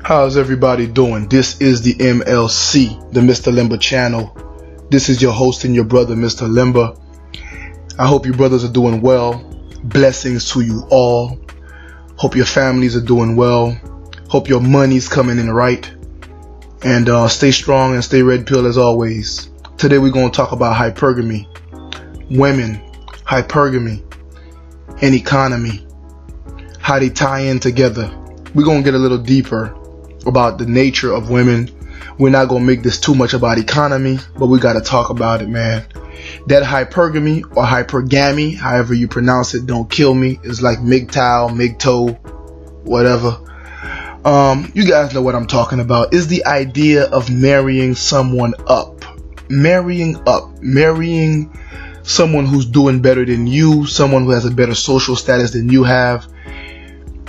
How's everybody doing? This is the MLC, the Mr. Limba channel. This is your host and your brother, Mr. Limba. I hope you brothers are doing well. Blessings to you all. Hope your families are doing well. Hope your money's coming in right. And stay strong and stay red pill as always. Today we're going to talk about hypergamy, women, hypergamy, and economy, how they tie in together. We're going to get a little deeper about the nature of women. We're not going to make this too much about economy, but we got to talk about it, man. That hypergamy or hypergamy, however you pronounce it, don't kill me. It's like Mgtow, whatever. You guys know what I'm talking about. Is the idea of marrying someone up. Marrying someone who's doing better than you, someone who has a better social status than you have.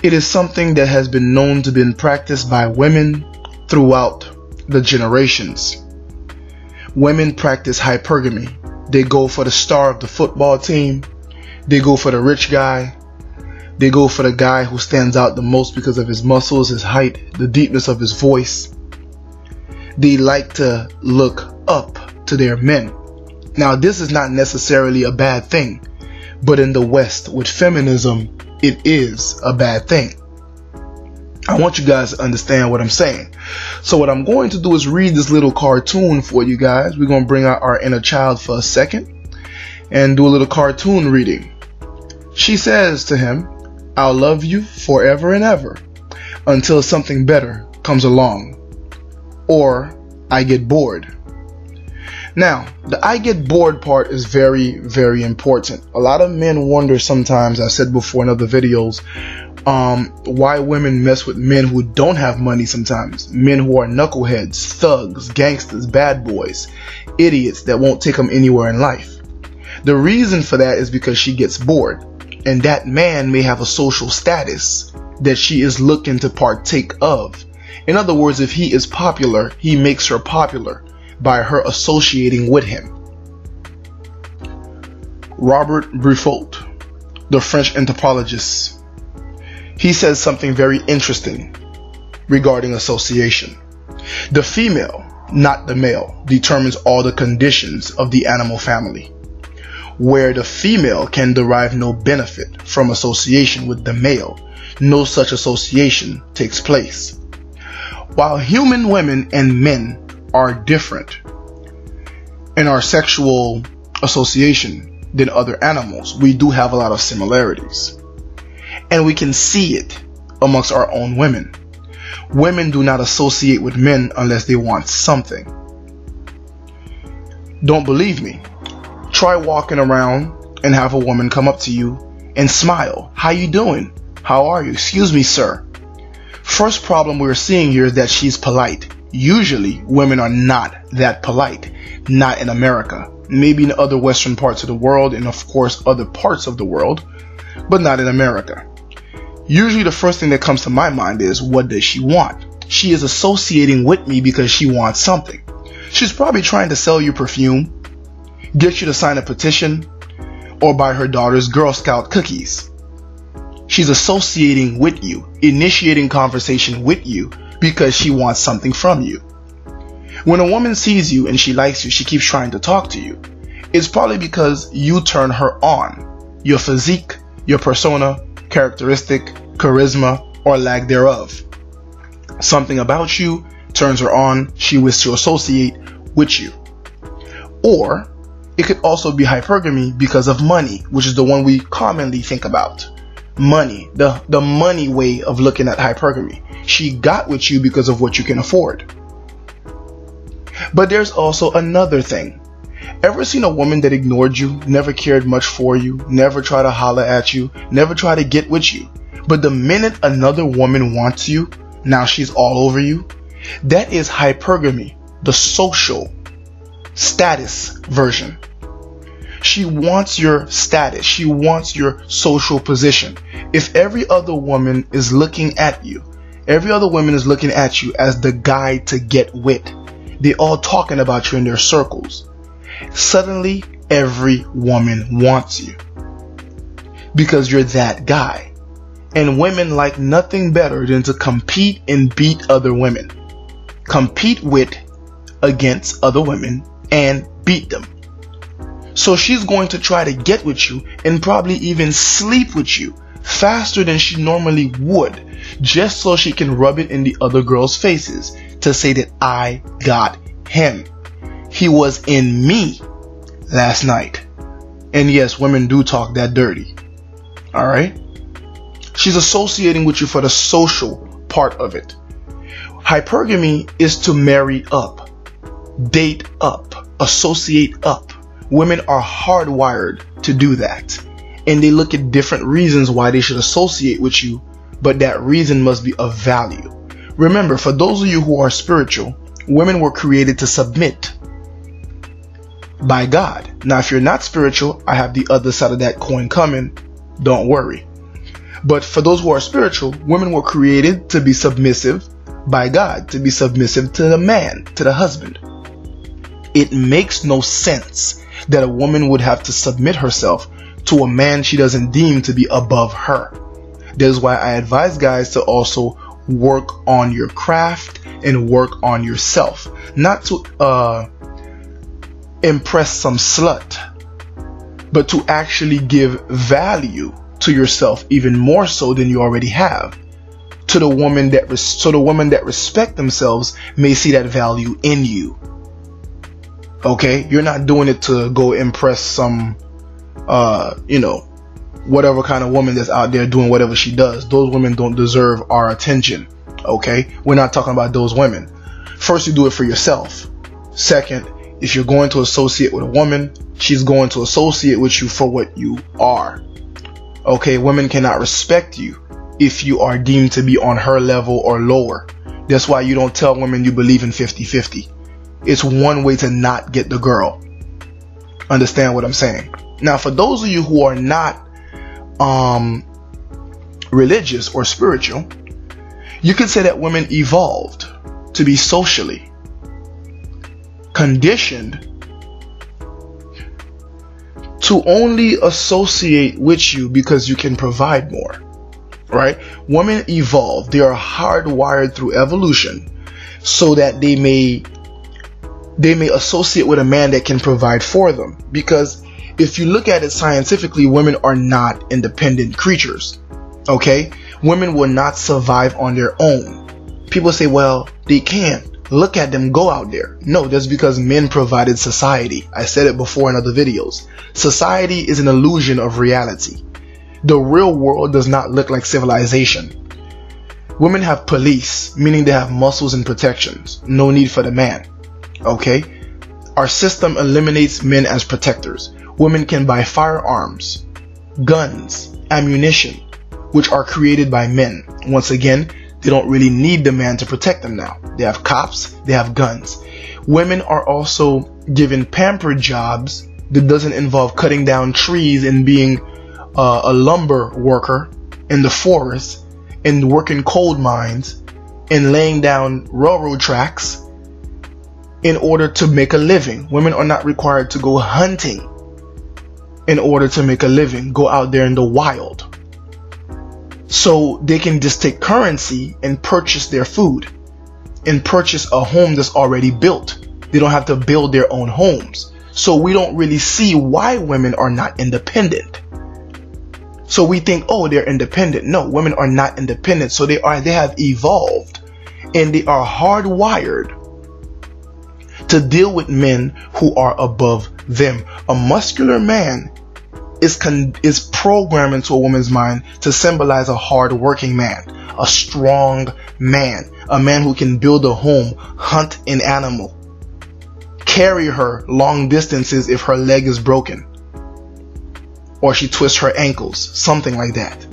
It is something that has been known to be practiced by women throughout the generations. Women practice hypergamy. They go for the star of the football team. They go for the rich guy. They go for the guy who stands out the most because of his muscles, his height, the deepness of his voice. They like to look up to their men. Now, this is not necessarily a bad thing, but in the West, with feminism, it is a bad thing. I want you guys to understand what I'm saying. So what I'm going to do is read this little cartoon for you guys. We're going to bring out our inner child for a second and do a little cartoon reading. She says to him, "I'll love you forever and ever until something better comes along, or I get bored." Now, the "I get bored" part is very, very important. A lot of men wonder sometimes, I said before in other videos, why women mess with men who don't have money sometimes. Men who are knuckleheads, thugs, gangsters, bad boys, idiots that won't take them anywhere in life. The reason for that is because she gets bored, and that man may have a social status that she is looking to partake of. In other words, if he is popular, he makes her popular by her associating with him. Robert Briffaut, the French anthropologist, he says something very interesting regarding association. The female, not the male, determines all the conditions of the animal family. Where the female can derive no benefit from association with the male, no such association takes place. While human women and men are different in our sexual association than other animals, we do have a lot of similarities. And we can see it amongst our own women. Women do not associate with men unless they want something. Don't believe me? Try walking around and have a woman come up to you and smile. "How you doing? How are you? Excuse me, sir." First problem we're seeing here is that she's polite. Usually, women are not that polite. Not in America. Maybe in other Western parts of the world, and of course other parts of the world, but not in America. Usually the first thing that comes to my mind is, what does she want? She is associating with me because she wants something. She's probably trying to sell you perfume, get you to sign a petition, or buy her daughter's Girl Scout cookies. She's associating with you, initiating conversation with you because she wants something from you. When a woman sees you and she likes you, she keeps trying to talk to you. It's probably because you turn her on. Your physique, your persona, characteristic, charisma, or lack thereof. Something about you turns her on. She wishes to associate with you. Or it could also be hypergamy because of money, which is the one we commonly think about. Money, the money way of looking at hypergamy. She got with you because of what you can afford. But there's also another thing. Ever seen a woman that ignored you, never cared much for you, never tried to holler at you, never tried to get with you, but the minute another woman wants you, now she's all over you? That is hypergamy, the social status version. She wants your status. She wants your social position. If every other woman is looking at you, every other woman is looking at you as the guy to get with, they all talking about you in their circles. Suddenly, every woman wants you because you're that guy. And women like nothing better than to compete and beat other women. Compete with, against other women, and beat them. So she's going to try to get with you and probably even sleep with you faster than she normally would, just so she can rub it in the other girls' faces to say that I got him. He was in me last night. And yes, women do talk that dirty. Alright? She's associating with you for the social part of it. Hypergamy is to marry up, date up, associate up. Women are hardwired to do that. And they look at different reasons why they should associate with you, but that reason must be of value. Remember, for those of you who are spiritual, women were created to submit by God. Now, if you're not spiritual, I have the other side of that coin coming. Don't worry. But for those who are spiritual, women were created to be submissive by God, to be submissive to the man, to the husband. It makes no sense that a woman would have to submit herself to a man she doesn't deem to be above her. That is why I advise guys to also work on your craft and work on yourself. Not to impress some slut, but to actually give value to yourself even more so than you already have. To the woman that respect themselves may see that value in you. Okay, you're not doing it to go impress some whatever kind of woman that's out there doing whatever she does. Those women don't deserve our attention. Okay, we're not talking about those women. First, you do it for yourself. Second, if you're going to associate with a woman, she's going to associate with you for what you are. Okay, women cannot respect you if you are deemed to be on her level or lower. That's why you don't tell women you believe in 50-50. It's one way to not get the girl. Understand what I'm saying? Now, for those of you who are not religious or spiritual, you could say that women evolved to be socially conditioned to only associate with you because you can provide more, right? Women evolve. They are hardwired through evolution so that they may associate with a man that can provide for them. Because if you look at it scientifically, women are not independent creatures. Okay? Women will not survive on their own. People say, well, they can't. Look at them go out there. No, that's because men provided society. I said it before in other videos. Society is an illusion of reality. The real world does not look like civilization. Women have police, meaning they have muscles and protections. No need for the man. Okay? Our system eliminates men as protectors. Women can buy firearms, guns, ammunition, which are created by men. Once again, they don't really need the man to protect them now. They have cops, they have guns. Women are also given pampered jobs that doesn't involve cutting down trees and being a lumber worker in the forest and working coal mines and laying down railroad tracks in order to make a living. Women are not required to go hunting in order to make a living, go out there in the wild. So they can just take currency and purchase their food and purchase a home that's already built. They don't have to build their own homes. So we don't really see why women are not independent. So we think, oh, they're independent. No, women are not independent. So they have evolved and they are hardwired to deal with men who are above them. A muscular man is programmed into a woman's mind to symbolize a hard-working man, a strong man, a man who can build a home, hunt an animal, carry her long distances if her leg is broken, or she twists her ankles, something like that.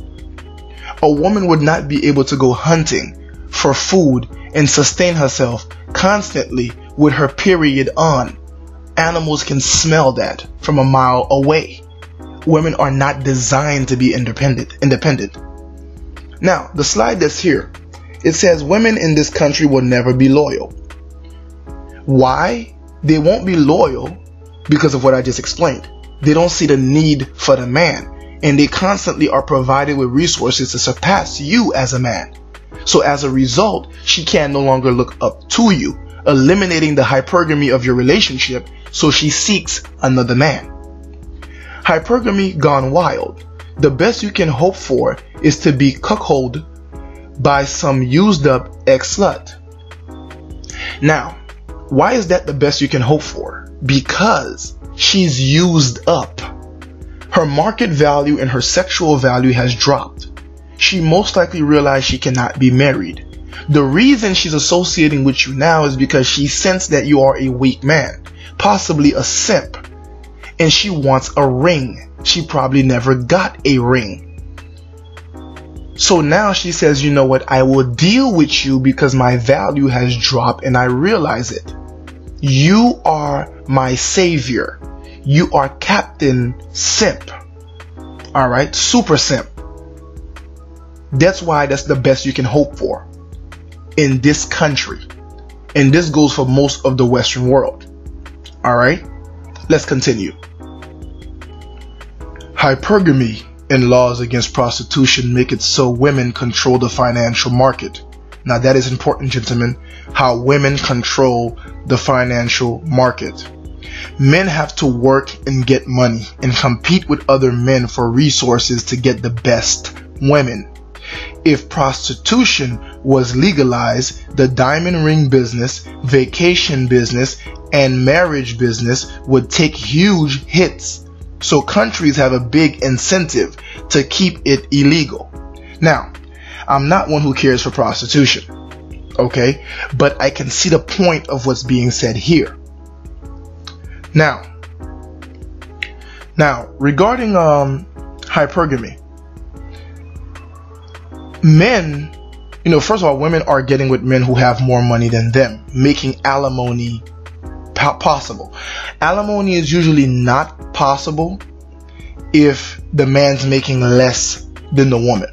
A woman would not be able to go hunting for food and sustain herself constantly with her period on. Animals can smell that from a mile away. Women are not designed to be independent. Now, the slide that's here, it says women in this country will never be loyal. Why? They won't be loyal because of what I just explained. They don't see the need for the man. and they constantly are provided with resources to surpass you as a man. So as a result, she can no longer look up to you, eliminating the hypergamy of your relationship, so she seeks another man. Hypergamy gone wild. The best you can hope for is to be cuckolded by some used up ex-slut. Now, why is that the best you can hope for? Because she's used up. Her market value and her sexual value has dropped. She most likely realized she cannot be married. The reason she's associating with you now is because she sensed that you are a weak man, possibly a simp, and she wants a ring. She probably never got a ring. So now she says, you know what, I will deal with you because my value has dropped and I realize it. You are my savior. You are Captain Simp. Alright, super simp. That's why that's the best you can hope for in this country. And this goes for most of the Western world. Alright, let's continue. Hypergamy and laws against prostitution make it so women control the financial market. Now that is important, gentlemen, how women control the financial market. Men have to work and get money and compete with other men for resources to get the best women. If prostitution was legalized, the diamond ring business, vacation business, and marriage business would take huge hits. So countries have a big incentive to keep it illegal. Now, I'm not one who cares for prostitution, okay? But I can see the point of what's being said here. Now, regarding hypergamy, men, first of all, women are getting with men who have more money than them, making alimony possible. Alimony is usually not possible if the man's making less than the woman.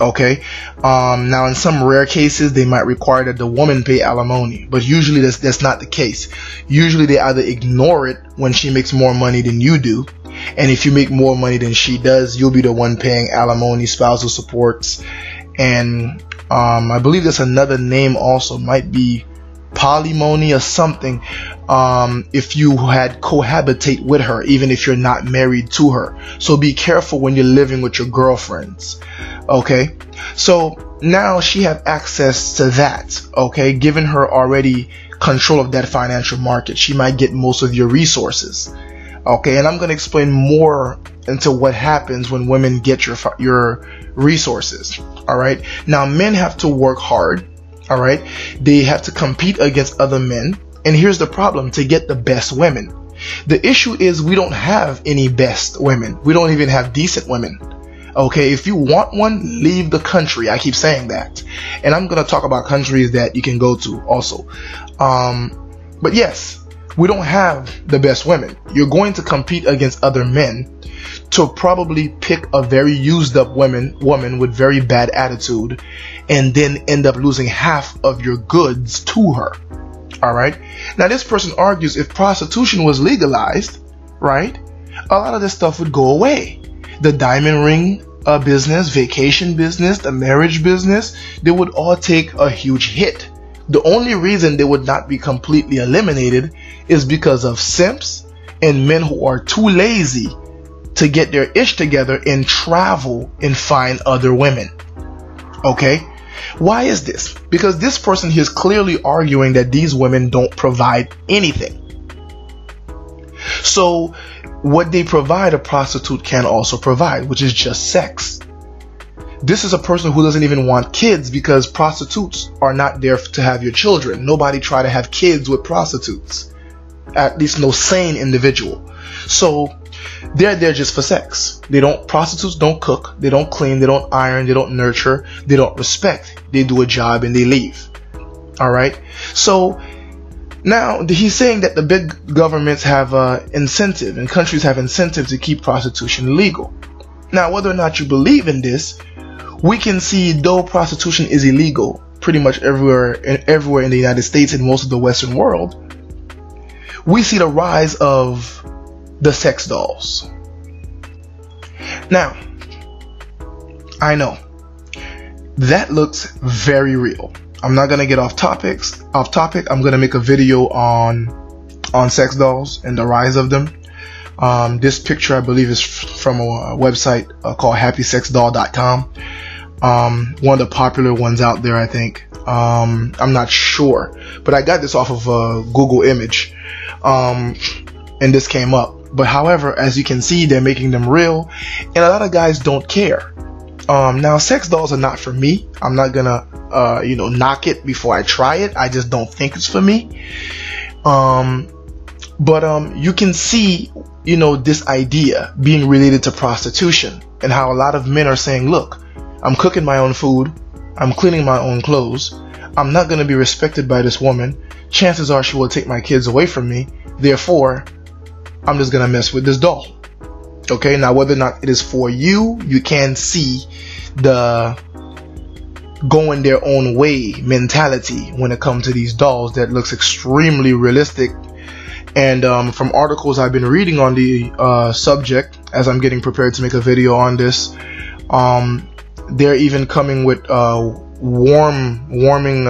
Okay. Now in some rare cases they might require that the woman pay alimony, but usually that's not the case. Usually they either ignore it when she makes more money than you do, and if you make more money than she does, you'll be the one paying alimony, spousal supports, and I believe there's another name also, might be polymony or something, if you had cohabitate with her, even if you're not married to her. So be careful when you're living with your girlfriends. Okay, so now she have access to that. Okay, given her already control of that financial market, she might get most of your resources. Okay, and I'm going to explain more into what happens when women get your resources. All right, now men have to work hard. All right, they have to compete against other men, and here's the problem: to get the best women. The issue is we don't have any best women. We don't even have decent women. Okay, if you want one, leave the country. I keep saying that, and I'm gonna talk about countries that you can go to also. But yes, we don't have the best women. You're going to compete against other men to probably pick a very used up woman with very bad attitude, and then end up losing half of your goods to her. All right. Now this person argues if prostitution was legalized, right, a lot of this stuff would go away. The diamond ring business, vacation business, the marriage business, they would all take a huge hit. The only reason they would not be completely eliminated is because of simps and men who are too lazy to get their ish together and travel and find other women. Okay? Why is this? Because this person here is clearly arguing that these women don't provide anything. So what they provide, a prostitute can also provide, which is just sex. This is a person who doesn't even want kids, because prostitutes are not there to have your children. Nobody try to have kids with prostitutes. At least no sane individual. So they're there just for sex. Prostitutes don't cook, they don't clean, they don't iron, they don't nurture, they don't respect. They do a job and they leave. Alright? So now he's saying that the big governments have incentive, and countries have incentive to keep prostitution legal. Now whether or not you believe in this, we can see, though prostitution is illegal pretty much everywhere in the United States and most of the Western world, we see the rise of the sex dolls. Now, I know that looks very real. I'm not gonna get off topic. I'm gonna make a video on sex dolls and the rise of them. This picture, I believe, is from a website called happysexdoll.com. One of the popular ones out there, I think. I'm not sure, but I got this off of a Google image, and this came up. But however, as you can see, they're making them real, and a lot of guys don't care. Now, sex dolls are not for me. I'm not gonna, knock it before I try it. I just don't think it's for me. But you can see, this idea being related to prostitution, and how a lot of men are saying, look, I'm cooking my own food, I'm cleaning my own clothes, I'm not going to be respected by this woman, chances are she will take my kids away from me, therefore, I'm just going to mess with this doll. Okay, now whether or not it is for you, you can see the going their own way mentality when it comes to these dolls that looks extremely realistic. And from articles I've been reading on the subject, as I'm getting prepared to make a video on this, they're even coming with warming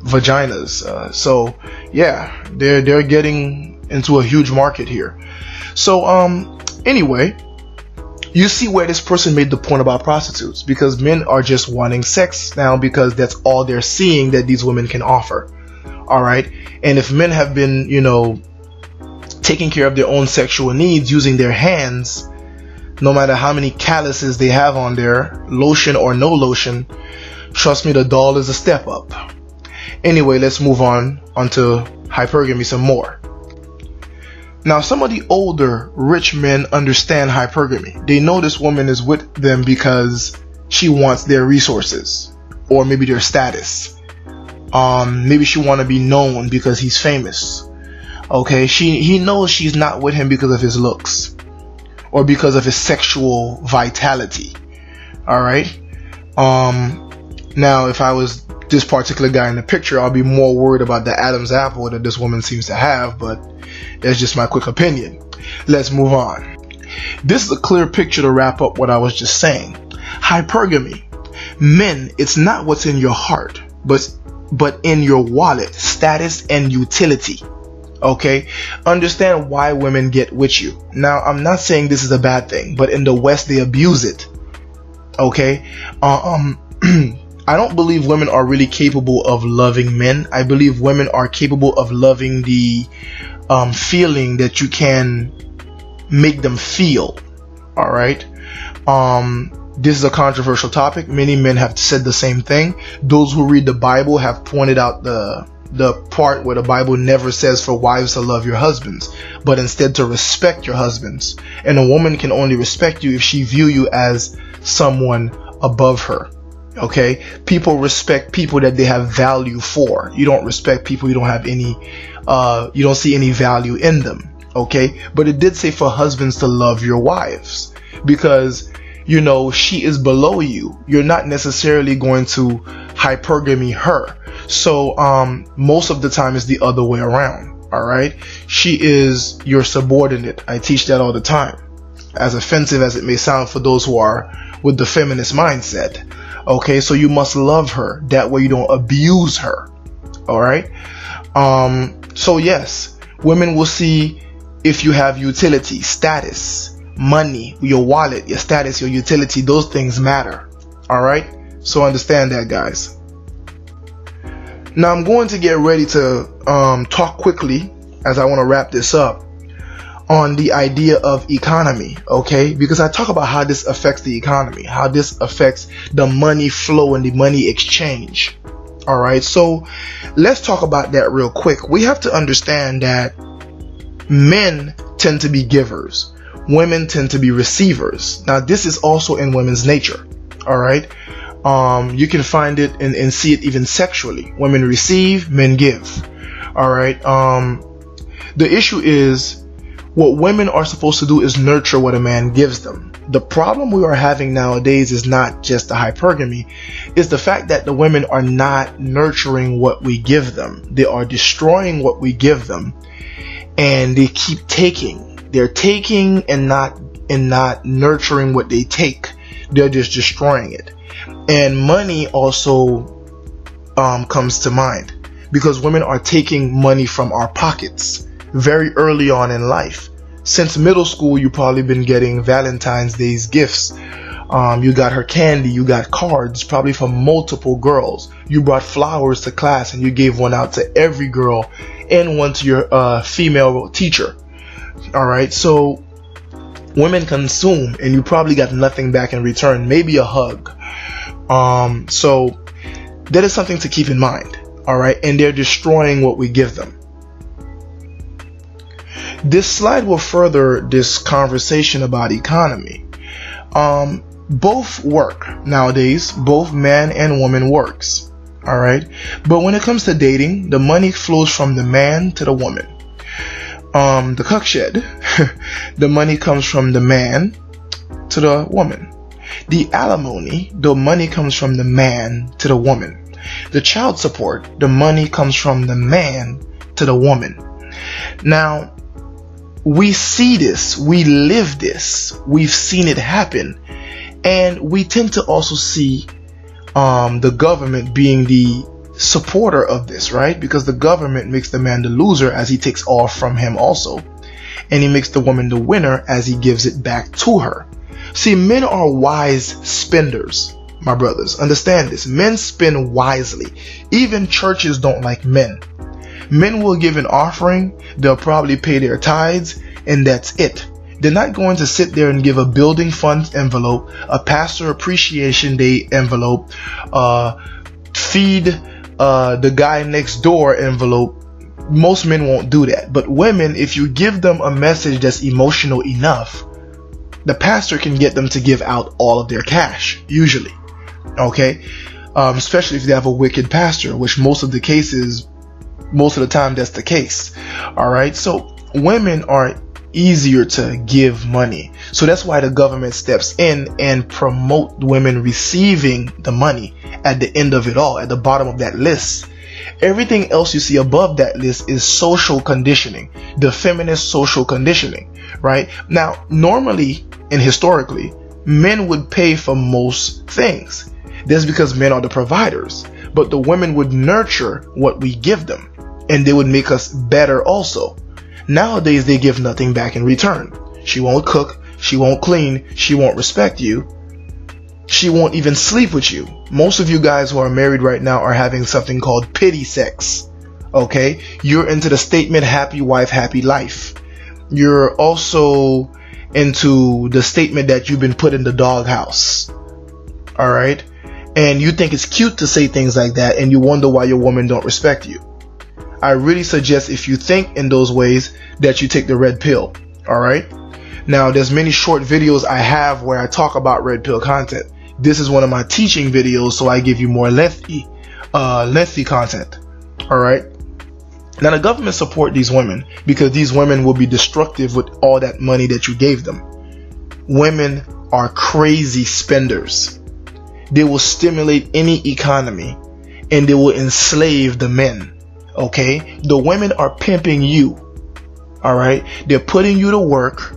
vaginas. So yeah, they're getting into a huge market here. So anyway, you see where this person made the point about prostitutes, because men are just wanting sex now because that's all they're seeing that these women can offer. All right, and if men have been, taking care of their own sexual needs using their hands, no matter how many calluses they have on there, lotion or no lotion, trust me, the doll is a step up. Anyway, let's move on onto hypergamy some more. Now, some of the older rich men understand hypergamy. They know this woman is with them because she wants their resources, or maybe their status. Maybe she want to be known because he's famous. Okay, he knows she's not with him because of his looks or because of his sexual vitality. All right. Now, if I was this particular guy in the picture, I'll be more worried about the Adam's apple that this woman seems to have, but that's just my quick opinion. Let's move on. This is a clear picture to wrap up what I was just saying. Hypergamy. Men, it's not what's in your heart, but in your wallet, status and utility. Okay, understand why women get with you. Now, I'm not saying this is a bad thing, but in the West they abuse it. Okay, I don't believe women are really capable of loving men. I believe women are capable of loving the feeling that you can make them feel. All right. This is a controversial topic. Many men have said the same thing. Those who read the Bible have pointed out the part where the Bible never says for wives to love your husbands, but instead to respect your husbands. And a woman can only respect you if she view you as someone above her. Okay? People respect people that they have value for. You don't respect people you don't have any, you don't see any value in them. Okay? But it did say for husbands to love your wives, because she is below you. You're not necessarily going to hypergamy her. So most of the time it's the other way around. All right, she is your subordinate. I teach that all the time, as offensive as it may sound for those who are with the feminist mindset. Okay, so you must love her, that way you don't abuse her. All right. So yes, women will see if you have utility, status, money, your wallet, your status, your utility. Those things matter. All right, so understand that, guys. Now I'm going to get ready to talk quickly, as I want to wrap this up, on the idea of economy. Okay, because I talk about how this affects the economy, how this affects the money flow and the money exchange. All right, so let's talk about that real quick. We have to understand that men tend to be givers, women tend to be receivers. Now this is also in women's nature. All right. You can find it and see it even sexually. Women receive, men give. All right. The issue is, what women are supposed to do is nurture what a man gives them. The problem we are having nowadays is not just the hypergamy, it's the fact that the women are not nurturing what we give them. They are destroying what we give them, and they keep taking. They're taking and not and not nurturing what they take. They're just destroying it. And money also comes to mind, because women are taking money from our pockets very early on in life. Since middle school, you've probably been getting Valentine's Day's gifts. You got her candy, you got cards, probably from multiple girls. You brought flowers to class and you gave one out to every girl and one to your female teacher. Alright, so women consume and you probably got nothing back in return, maybe a hug. So that is something to keep in mind. Alright, and they're destroying what we give them. This slide will further this conversation about economy. Both work nowadays. Both man and woman works. Alright, but when it comes to dating, the money flows from the man to the woman. The cuck shed, the money comes from the man to the woman. The alimony, the money comes from the man to the woman. The child support, the money comes from the man to the woman. Now, we see this, we live this, we've seen it happen, and we tend to also see the government being the supporter of this, right? Because the government makes the man the loser as he takes all from him also, and he makes the woman the winner as he gives it back to her. See, men are wise spenders, my brothers. Understand this. Men spend wisely. Even churches don't like men. Men will give an offering, they'll probably pay their tithes, and that's it. They're not going to sit there and give a building fund envelope, a pastor appreciation day envelope, feed the guy next door envelope. Most men won't do that. But women, if you give them a message that's emotional enough, the pastor can get them to give out all of their cash, usually. Okay? Especially if they have a wicked pastor, which most of the time that's the case. Alright? So women are easier to give money. So that's why the government steps in and promote women receiving the money at the end of it all, at the bottom of that list. Everything else you see above that list is social conditioning, the feminist social conditioning, right? Now, normally and historically, men would pay for most things. That's because men are the providers, but the women would nurture what we give them, and they would make us better also. Nowadays, they give nothing back in return. She won't cook, she won't clean, she won't respect you, she won't even sleep with you. Most of you guys who are married right now are having something called pity sex. Okay? You're into the statement, happy wife, happy life. You're also into the statement that you've been put in the doghouse. Alright? And you think it's cute to say things like that, and you wonder why your woman don't respect you. I really suggest, if you think in those ways, that you take the red pill. Alright? Now, there's many short videos I have where I talk about red pill content. This is one of my teaching videos, so I give you more lengthy content. Alright? Now, the government support these women because these women will be destructive with all that money that you gave them. Women are crazy spenders. They will stimulate any economy and they will enslave the men. Okay? The women are pimping you. Alright? They're putting you to work.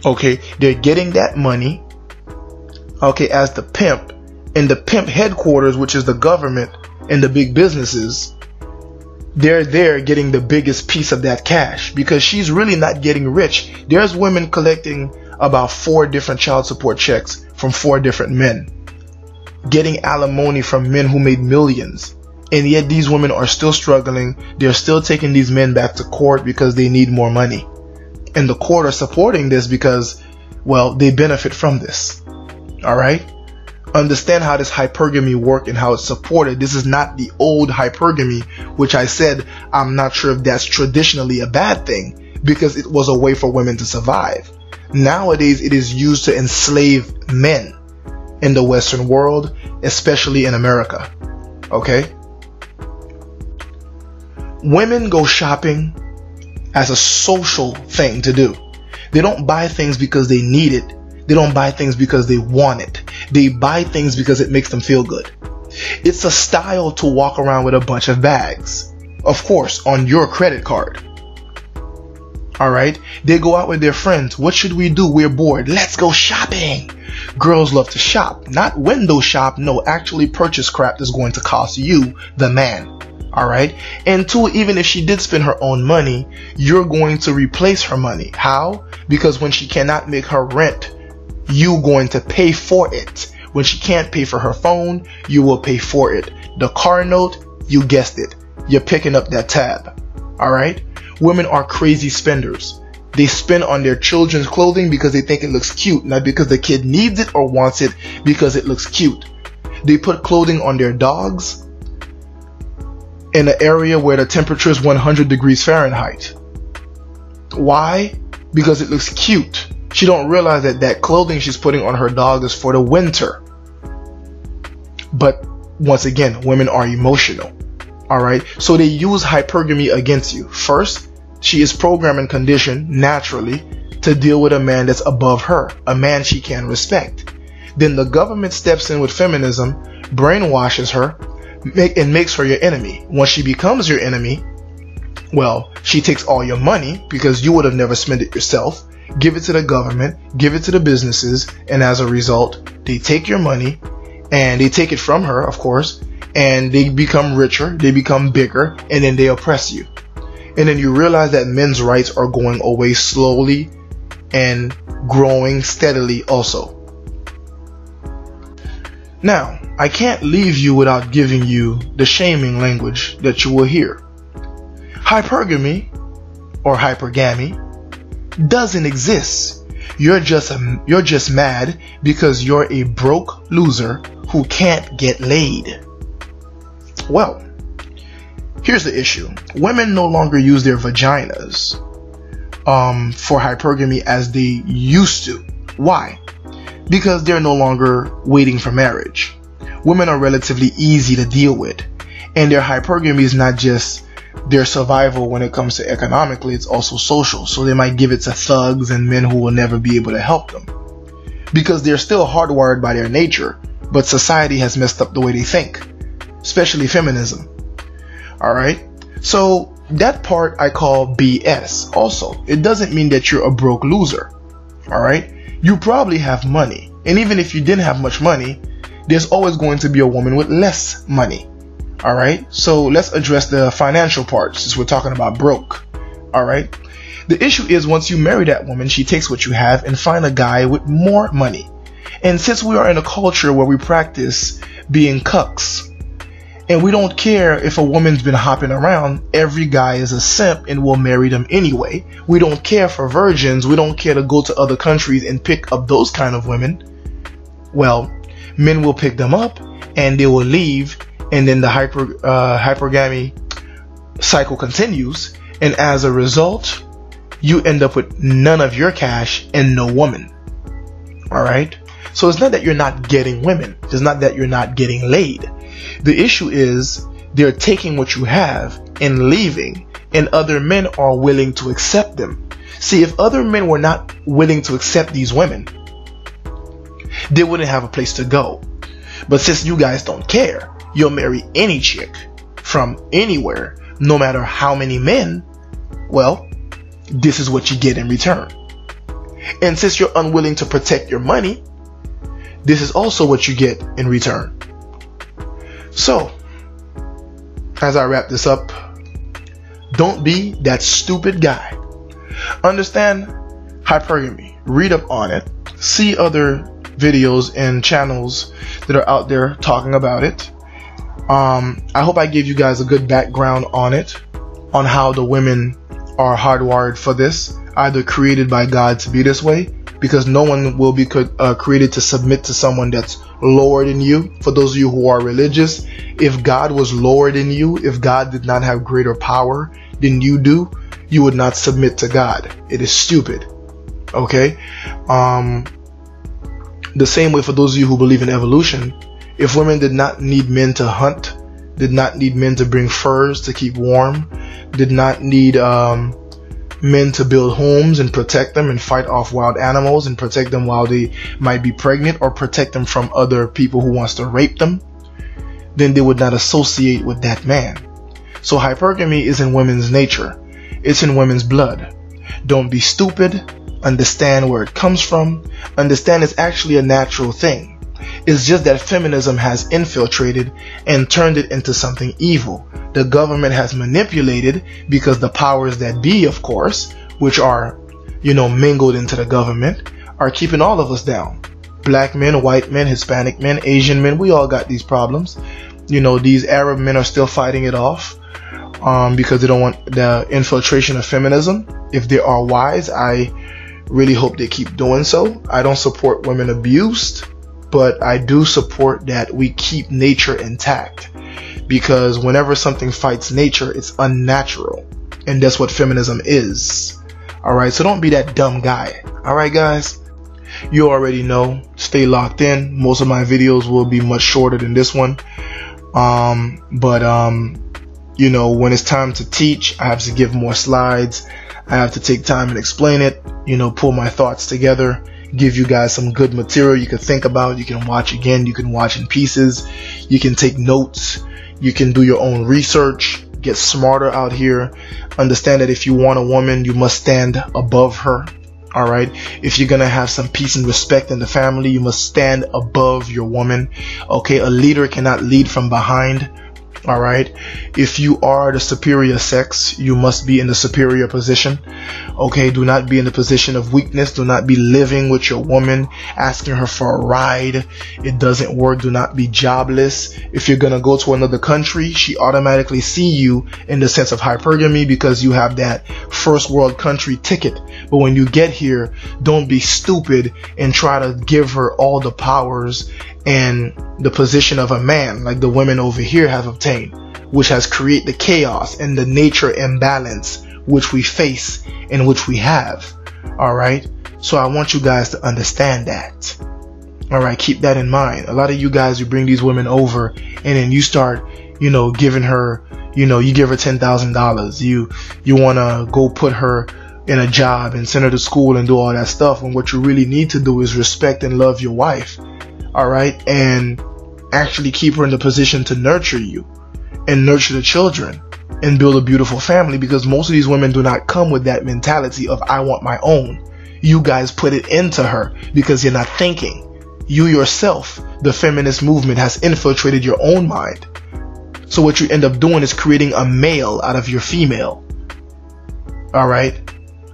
Okay? They're getting that money. Okay, as the pimp. And the pimp headquarters, which is the government and the big businesses, they're there getting the biggest piece of that cash because she's really not getting rich. There's women collecting about 4 different child support checks from 4 different men, getting alimony from men who made millions. And yet these women are still struggling. They're still taking these men back to court because they need more money. And the court are supporting this because, well, they benefit from this. Alright? Understand how this hypergamy works and how it's supported. This is not the old hypergamy, which I said I'm not sure if that's traditionally a bad thing because it was a way for women to survive. Nowadays, it is used to enslave men in the Western world, especially in America. Okay? Women go shopping as a social thing to do. They don't buy things because they need it. They don't buy things because they want it. They buy things because it makes them feel good. It's a style to walk around with a bunch of bags. Of course, on your credit card. Alright? They go out with their friends. What should we do? We're bored. Let's go shopping. Girls love to shop. Not window shop. No, actually purchase crap that's going to cost you, the man. Alright? And two, even if she did spend her own money, you're going to replace her money. How? Because when she cannot make her rent, you're going to pay for it. When she can't pay for her phone, you will pay for it. The car note, you guessed it. You're picking up that tab. Alright? Women are crazy spenders. They spend on their children's clothing because they think it looks cute, not because the kid needs it or wants it, because it looks cute. They put clothing on their dogs in an area where the temperature is 100 degrees Fahrenheit. Why? Because it looks cute. She don't realize that that clothing she's putting on her dog is for the winter. But once again, women are emotional. Alright, so they use hypergamy against you. First, she is programmed and conditioned naturally to deal with a man that's above her, a man she can respect. Then the government steps in with feminism, brainwashes her, and makes her your enemy. Once she becomes your enemy, well, she takes all your money because you would have never spent it yourself, give it to the government, give it to the businesses, and as a result, they take your money and they take it from her, of course, and they become richer, they become bigger, and then they oppress you. And then you realize that men's rights are going away slowly and growing steadily also. Now, I can't leave you without giving you the shaming language that you will hear. Hypergamy or hypergamy doesn't exist. You're just mad because you're a broke loser who can't get laid. Well, here's the issue. Women no longer use their vaginas for hypergamy as they used to. Why? Because they're no longer waiting for marriage. Women are relatively easy to deal with, and their hypergamy is not just their survival when it comes to economically, it's also social. So they might give it to thugs and men who will never be able to help them because they're still hardwired by their nature, but society has messed up the way they think, especially feminism. Alright, so that part I call BS. Also, it doesn't mean that you're a broke loser. Alright, you probably have money, and even if you didn't have much money, there's always going to be a woman with less money. Alright, so let's address the financial part since we're talking about broke. Alright, the issue is once you marry that woman, she takes what you have and find a guy with more money. And since we are in a culture where we practice being cucks, and we don't care if a woman's been hopping around, every guy is a simp and will marry them anyway. We don't care for virgins. We don't care to go to other countries and pick up those kind of women. Well, men will pick them up and they will leave, and then the hypergamy cycle continues, and as a result, you end up with none of your cash and no woman. Alright? So it's not that you're not getting women. It's not that you're not getting laid. The issue is they're taking what you have and leaving, and other men are willing to accept them. See, if other men were not willing to accept these women, they wouldn't have a place to go. But since you guys don't care, you'll marry any chick from anywhere, no matter how many men. Well, this is what you get in return. And since you're unwilling to protect your money, this is also what you get in return. So, as I wrap this up, don't be that stupid guy. Understand hypergamy. Read up on it. See other videos and channels that are out there talking about it. I hope I gave you guys a good background on it, on how the women are hardwired for this, either created by God to be this way, because no one will be created to submit to someone that's lower than you. For those of you who are religious, if God was lower than you, if God did not have greater power than you do, you would not submit to God. It is stupid. Okay? The same way for those of you who believe in evolution, if women did not need men to hunt, did not need men to bring furs to keep warm, did not need men to build homes and protect them and fight off wild animals and protect them while they might be pregnant, or protect them from other people who wants to rape them, then they would not associate with that man. So hypergamy is in women's nature. It's in women's blood. Don't be stupid. Understand where it comes from. Understand it's actually a natural thing. It's just that feminism has infiltrated and turned it into something evil. The government has manipulated, because the powers that be, of course, which are, mingled into the government, are keeping all of us down. Black men, white men, Hispanic men, Asian men, we all got these problems. These Arab men are still fighting it off because they don't want the infiltration of feminism. If they are wise, I really hope they keep doing so. I don't support women abused, but I do support that we keep nature intact, because whenever something fights nature, it's unnatural, and that's what feminism is. Alright, so don't be that dumb guy. Alright guys, you already know, stay locked in. Most of my videos will be much shorter than this one, but when it's time to teach, I have to give more slides. I have to take time and explain it, pull my thoughts together, give you guys some good material you can think about. You can watch again, you can watch in pieces, you can take notes, you can do your own research, get smarter out here. Understand that if you want a woman, you must stand above her. Alright, if you're gonna have some peace and respect in the family, you must stand above your woman. Okay, a leader cannot lead from behind. Alright, if you are the superior sex, you must be in the superior position. Okay, do not be in the position of weakness. Do not be living with your woman, asking her for a ride. It doesn't work. Do not be jobless. If you're gonna go to another country, she automatically see you in the sense of hypergamy, because you have that first world country ticket. But when you get here, don't be stupid and try to give her all the powers and the position of a man like the women over here have obtained, which has created the chaos and the nature imbalance which we face and which we have. Alright, so I want you guys to understand that. Alright, keep that in mind. A lot of you guys, you bring these women over and then you start giving her, you give her $10,000. You want to go put her in a job and send her to school and do all that stuff, when what you really need to do is respect and love your wife. Alright, and actually keep her in the position to nurture you and nurture the children and build a beautiful family, because most of these women do not come with that mentality of I want my own. You guys put it into her because you're not thinking. You yourself, the feminist movement, has infiltrated your own mind. So what you end up doing is creating a male out of your female. Alright,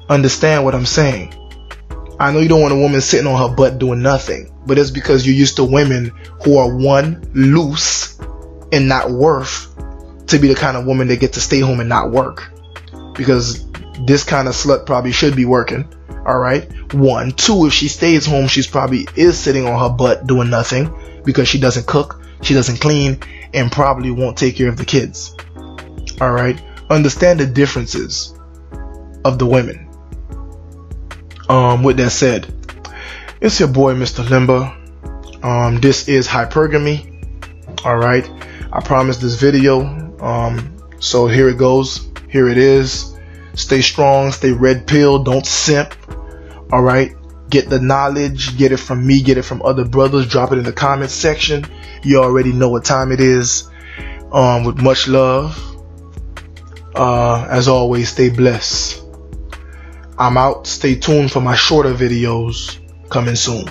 understand what I'm saying. I know you don't want a woman sitting on her butt doing nothing, but it's because you're used to women who are, one, loose and not worth to be the kind of woman that get to stay home and not work, because this kind of slut probably should be working. Alright, one. Two, if she stays home, she's probably is sitting on her butt doing nothing, because she doesn't cook, she doesn't clean, and probably won't take care of the kids. Alright, understand the differences of the women. With that said, it's your boy Mr. Limba. This is Hypergamy. Alright, I promised this video, so here it goes. Here it is. Stay strong, stay red pill, don't simp. Alright, get the knowledge, get it from me, get it from other brothers, drop it in the comments section. You already know what time it is. With much love. As always, stay blessed. I'm out. Stay tuned for my shorter videos coming soon.